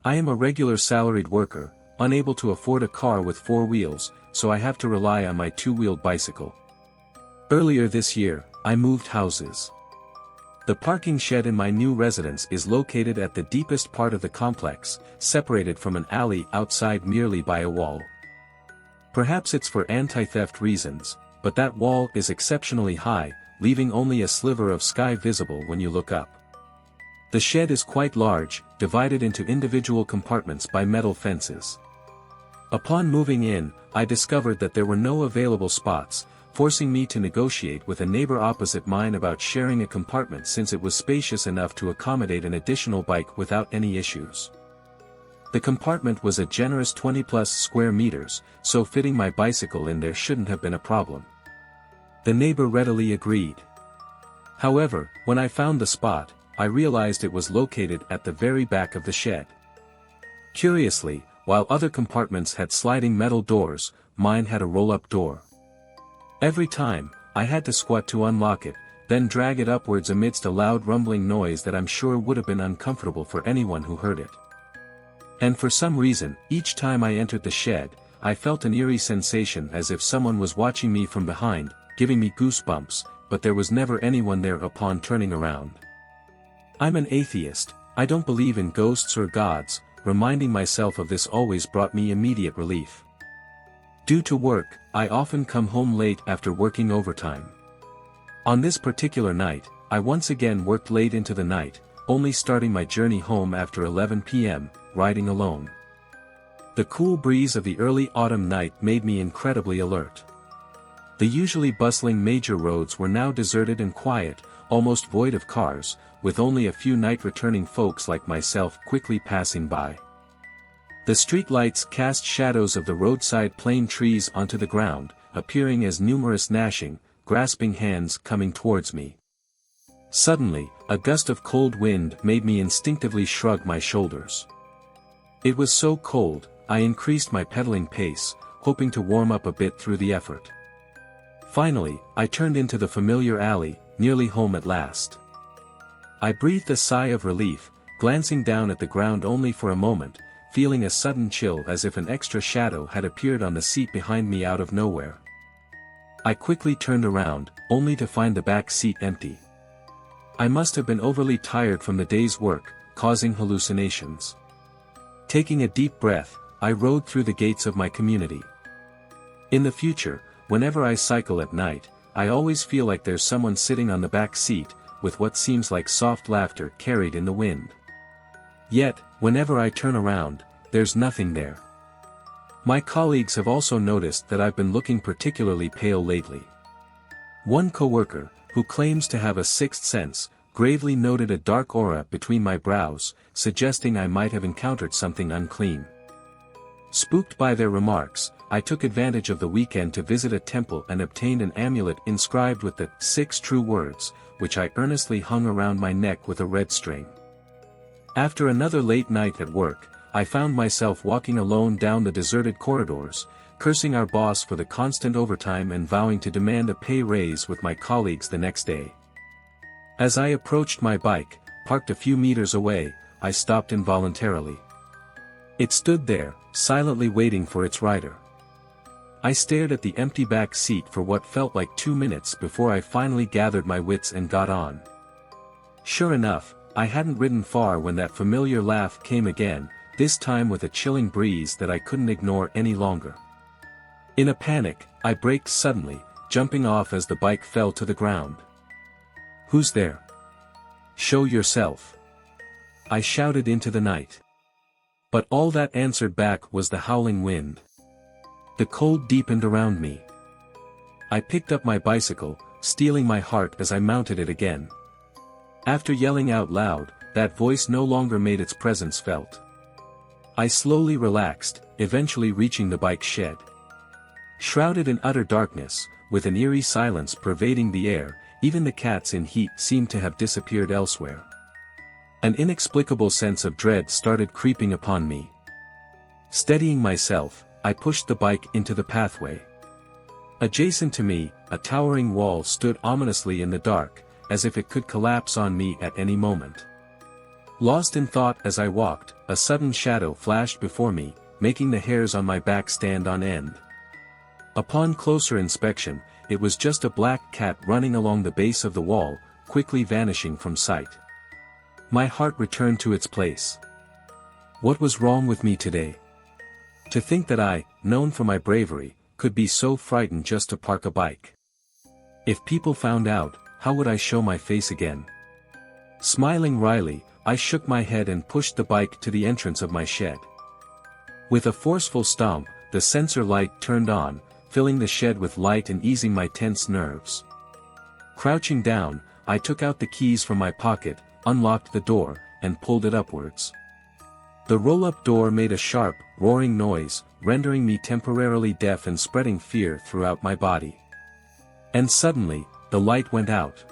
I am a regular salaried worker, unable to afford a car with 4 wheels, so I have to rely on my 2-wheeled bicycle. Earlier this year, I moved houses. The parking shed in my new residence is located at the deepest part of the complex, separated from an alley outside merely by a wall. Perhaps it's for anti-theft reasons, but that wall is exceptionally high, leaving only a sliver of sky visible when you look up. The shed is quite large, divided into individual compartments by metal fences. Upon moving in, I discovered that there were no available spots, forcing me to negotiate with a neighbor opposite mine about sharing a compartment since it was spacious enough to accommodate an additional bike without any issues. The compartment was a generous 20+ square meters, so fitting my bicycle in there shouldn't have been a problem. The neighbor readily agreed. However, when I found the spot, I realized it was located at the very back of the shed. Curiously, while other compartments had sliding metal doors, mine had a roll-up door. Every time, I had to squat to unlock it, then drag it upwards amidst a loud rumbling noise that I'm sure would have been uncomfortable for anyone who heard it. And for some reason, each time I entered the shed, I felt an eerie sensation as if someone was watching me from behind, giving me goosebumps, but there was never anyone there upon turning around. I'm an atheist, I don't believe in ghosts or gods, reminding myself of this always brought me immediate relief. Due to work, I often come home late after working overtime. On this particular night, I once again worked late into the night, only starting my journey home after 11 p.m., riding alone. The cool breeze of the early autumn night made me incredibly alert. The usually bustling major roads were now deserted and quiet, almost void of cars, with only a few night-returning folks like myself quickly passing by. The street lights cast shadows of the roadside plane trees onto the ground, appearing as numerous gnashing, grasping hands coming towards me. Suddenly, a gust of cold wind made me instinctively shrug my shoulders. It was so cold, I increased my pedaling pace, hoping to warm up a bit through the effort. Finally, I turned into the familiar alley, nearly home at last. I breathed a sigh of relief, glancing down at the ground only for a moment, feeling a sudden chill as if an extra shadow had appeared on the seat behind me out of nowhere. I quickly turned around, only to find the back seat empty. I must have been overly tired from the day's work, causing hallucinations. Taking a deep breath, I rode through the gates of my community. In the future, whenever I cycle at night, I always feel like there's someone sitting on the back seat, with what seems like soft laughter carried in the wind. Yet, whenever I turn around, there's nothing there. My colleagues have also noticed that I've been looking particularly pale lately. One coworker, who claims to have a sixth sense, gravely noted a dark aura between my brows, suggesting I might have encountered something unclean. Spooked by their remarks, I took advantage of the weekend to visit a temple and obtained an amulet inscribed with the 6 true words, which I earnestly hung around my neck with a red string. After another late night at work, I found myself walking alone down the deserted corridors, cursing our boss for the constant overtime and vowing to demand a pay raise with my colleagues the next day. As I approached my bike, parked a few meters away, I stopped involuntarily. It stood there, silently waiting for its rider. I stared at the empty back seat for what felt like 2 minutes before I finally gathered my wits and got on. Sure enough, I hadn't ridden far when that familiar laugh came again, this time with a chilling breeze that I couldn't ignore any longer. In a panic, I braked suddenly, jumping off as the bike fell to the ground. "Who's there? Show yourself!" I shouted into the night. But all that answered back was the howling wind. The cold deepened around me. I picked up my bicycle, steeling my heart as I mounted it again. After yelling out loud, that voice no longer made its presence felt. I slowly relaxed, eventually reaching the bike shed. Shrouded in utter darkness, with an eerie silence pervading the air, even the cats in heat seemed to have disappeared elsewhere. An inexplicable sense of dread started creeping upon me. Steadying myself, I pushed the bike into the pathway. Adjacent to me, a towering wall stood ominously in the dark, as if it could collapse on me at any moment. Lost in thought as I walked, a sudden shadow flashed before me, making the hairs on my back stand on end. Upon closer inspection, it was just a black cat running along the base of the wall, quickly vanishing from sight. My heart returned to its place. What was wrong with me today? To think that I, known for my bravery, could be so frightened just to park a bike. If people found out, how would I show my face again? Smiling wryly, I shook my head and pushed the bike to the entrance of my shed. With a forceful stomp, the sensor light turned on, filling the shed with light and easing my tense nerves. Crouching down, I took out the keys from my pocket, unlocked the door, and pulled it upwards. The roll-up door made a sharp, roaring noise, rendering me temporarily deaf and spreading fear throughout my body. And suddenly, the light went out.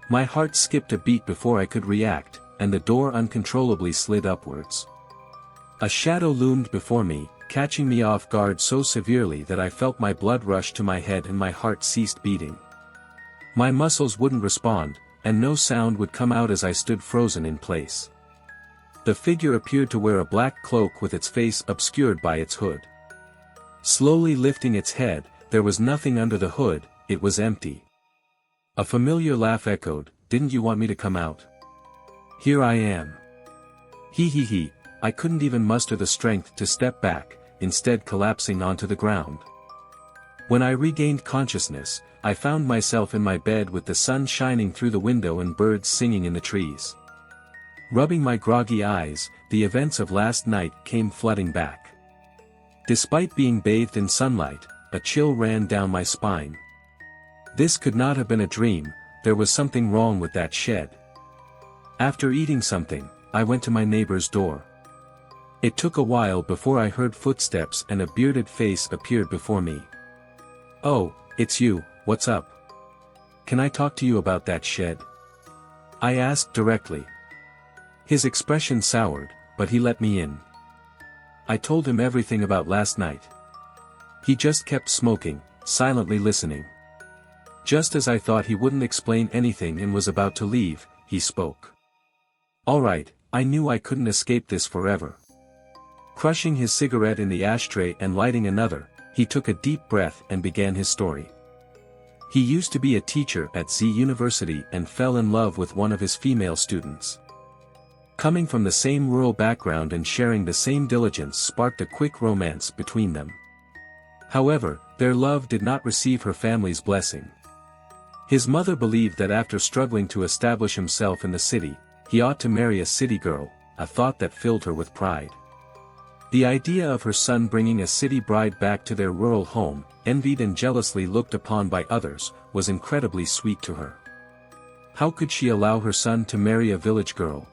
My heart skipped a beat before I could react, and the door uncontrollably slid upwards. A shadow loomed before me, catching me off guard so severely that I felt my blood rush to my head and my heart ceased beating. My muscles wouldn't respond, and no sound would come out as I stood frozen in place. The figure appeared to wear a black cloak with its face obscured by its hood. Slowly lifting its head, there was nothing under the hood, it was empty. A familiar laugh echoed, "Didn't you want me to come out? Here I am." He. I couldn't even muster the strength to step back, instead collapsing onto the ground. When I regained consciousness, I found myself in my bed with the sun shining through the window and birds singing in the trees. Rubbing my groggy eyes, the events of last night came flooding back. Despite being bathed in sunlight, a chill ran down my spine. This could not have been a dream, there was something wrong with that shed. After eating something, I went to my neighbor's door. It took a while before I heard footsteps and a bearded face appeared before me. "Oh, it's you, what's up? Can I talk to you about that shed?" I asked directly. His expression soured, but he let me in. I told him everything about last night. He just kept smoking, silently listening. Just as I thought he wouldn't explain anything and was about to leave, he spoke. All right, I knew I couldn't escape this forever. Crushing his cigarette in the ashtray and lighting another, he took a deep breath and began his story. He used to be a teacher at Z University and fell in love with one of his female students. Coming from the same rural background and sharing the same diligence sparked a quick romance between them. However, their love did not receive her family's blessing. His mother believed that after struggling to establish himself in the city, he ought to marry a city girl, a thought that filled her with pride. The idea of her son bringing a city bride back to their rural home, envied and jealously looked upon by others, was incredibly sweet to her. How could she allow her son to marry a village girl?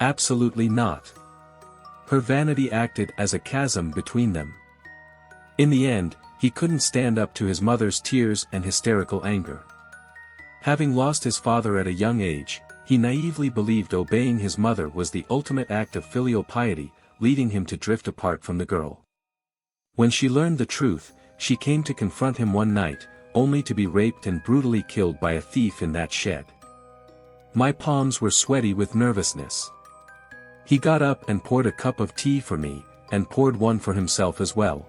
Absolutely not. Her vanity acted as a chasm between them. In the end, he couldn't stand up to his mother's tears and hysterical anger. Having lost his father at a young age, he naively believed obeying his mother was the ultimate act of filial piety, leading him to drift apart from the girl. When she learned the truth, she came to confront him one night, only to be raped and brutally killed by a thief in that shed. My palms were sweaty with nervousness. He got up and poured a cup of tea for me, and poured one for himself as well.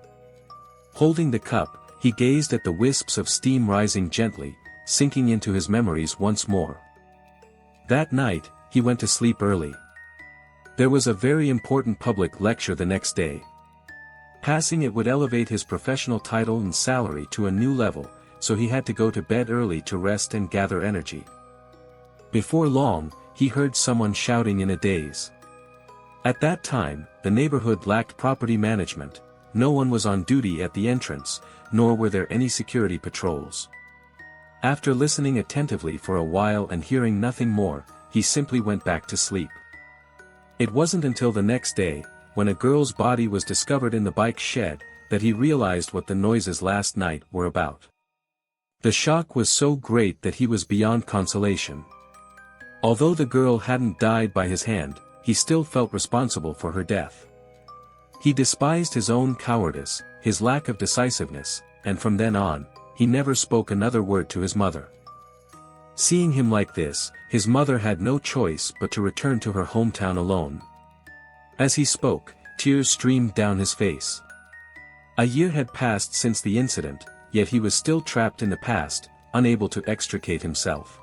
Holding the cup, he gazed at the wisps of steam rising gently, sinking into his memories once more. That night, he went to sleep early. There was a very important public lecture the next day. Passing it would elevate his professional title and salary to a new level, so he had to go to bed early to rest and gather energy. Before long, he heard someone shouting in a daze. At that time, the neighborhood lacked property management, no one was on duty at the entrance, nor were there any security patrols. After listening attentively for a while and hearing nothing more, he simply went back to sleep. It wasn't until the next day, when a girl's body was discovered in the bike shed, that he realized what the noises last night were about. The shock was so great that he was beyond consolation. Although the girl hadn't died by his hand, he still felt responsible for her death. He despised his own cowardice, his lack of decisiveness, and from then on, he never spoke another word to his mother. Seeing him like this, his mother had no choice but to return to her hometown alone. As he spoke, tears streamed down his face. A year had passed since the incident, yet he was still trapped in the past, unable to extricate himself.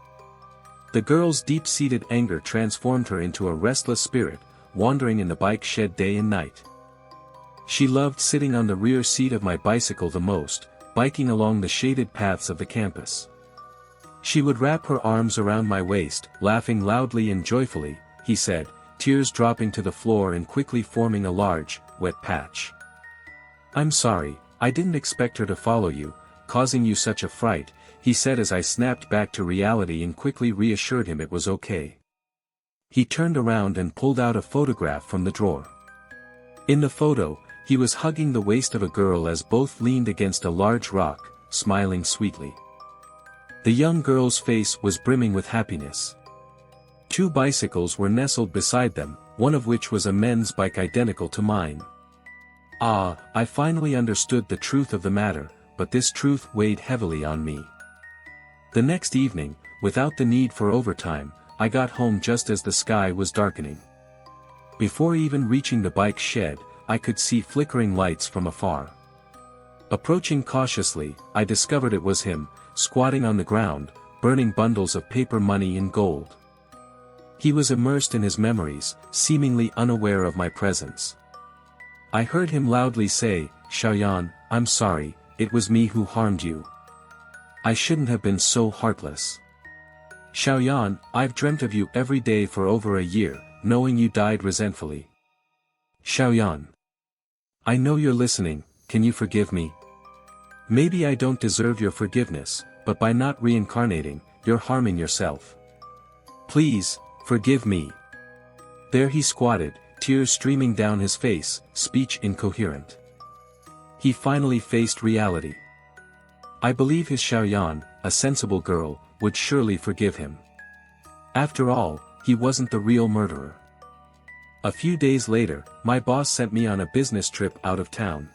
The girl's deep-seated anger transformed her into a restless spirit, wandering in the bike shed day and night. She loved sitting on the rear seat of my bicycle the most, biking along the shaded paths of the campus. She would wrap her arms around my waist, laughing loudly and joyfully, he said, tears dropping to the floor and quickly forming a large, wet patch. "I'm sorry, I didn't expect her to follow you, causing you such a fright," he said as I snapped back to reality and quickly reassured him it was okay. He turned around and pulled out a photograph from the drawer. In the photo, he was hugging the waist of a girl as both leaned against a large rock, smiling sweetly. The young girl's face was brimming with happiness. 2 bicycles were nestled beside them, one of which was a men's bike identical to mine. I finally understood the truth of the matter, but this truth weighed heavily on me. The next evening, without the need for overtime, I got home just as the sky was darkening. Before even reaching the bike shed, I could see flickering lights from afar. Approaching cautiously, I discovered it was him, squatting on the ground, burning bundles of paper money and gold. He was immersed in his memories, seemingly unaware of my presence. I heard him loudly say, "Xiaoyan, I'm sorry, it was me who harmed you. I shouldn't have been so heartless. Xiaoyan, I've dreamt of you every day for over a year, knowing you died resentfully. Xiaoyan. I know you're listening, can you forgive me? Maybe I don't deserve your forgiveness, but by not reincarnating, you're harming yourself. Please, forgive me." There he squatted, tears streaming down his face, speech incoherent. He finally faced reality. I believe his Xiaoyan, a sensible girl, would surely forgive him. After all, he wasn't the real murderer. A few days later, my boss sent me on a business trip out of town.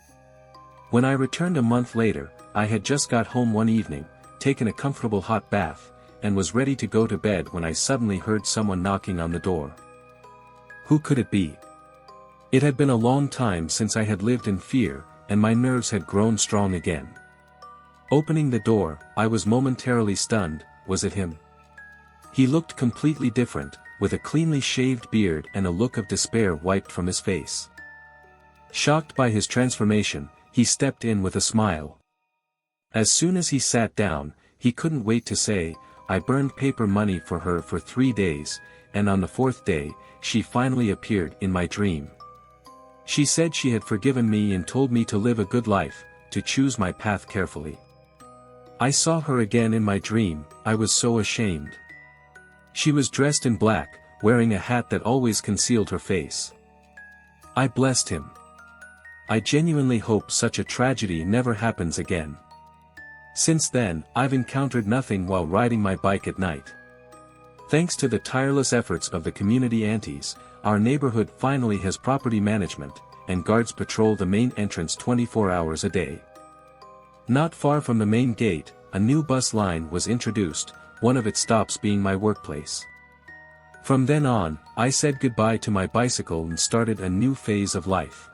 When I returned a month later, I had just got home one evening, taken a comfortable hot bath, and was ready to go to bed when I suddenly heard someone knocking on the door. Who could it be? It had been a long time since I had lived in fear, and my nerves had grown strong again. Opening the door, I was momentarily stunned. Was it him? He looked completely different, with a cleanly shaved beard and a look of despair wiped from his face. Shocked by his transformation, he stepped in with a smile. As soon as he sat down, he couldn't wait to say, "I burned paper money for her for 3 days, and on the 4th day, she finally appeared in my dream. She said she had forgiven me and told me to live a good life, to choose my path carefully. I saw her again in my dream, I was so ashamed. She was dressed in black, wearing a hat that always concealed her face. I blessed him. I genuinely hope such a tragedy never happens again. Since then, I've encountered nothing while riding my bike at night. Thanks to the tireless efforts of the community aunties, our neighborhood finally has property management, and guards patrol the main entrance 24 hours a day. Not far from the main gate, a new bus line was introduced, one of its stops being my workplace. From then on, I said goodbye to my bicycle and started a new phase of life.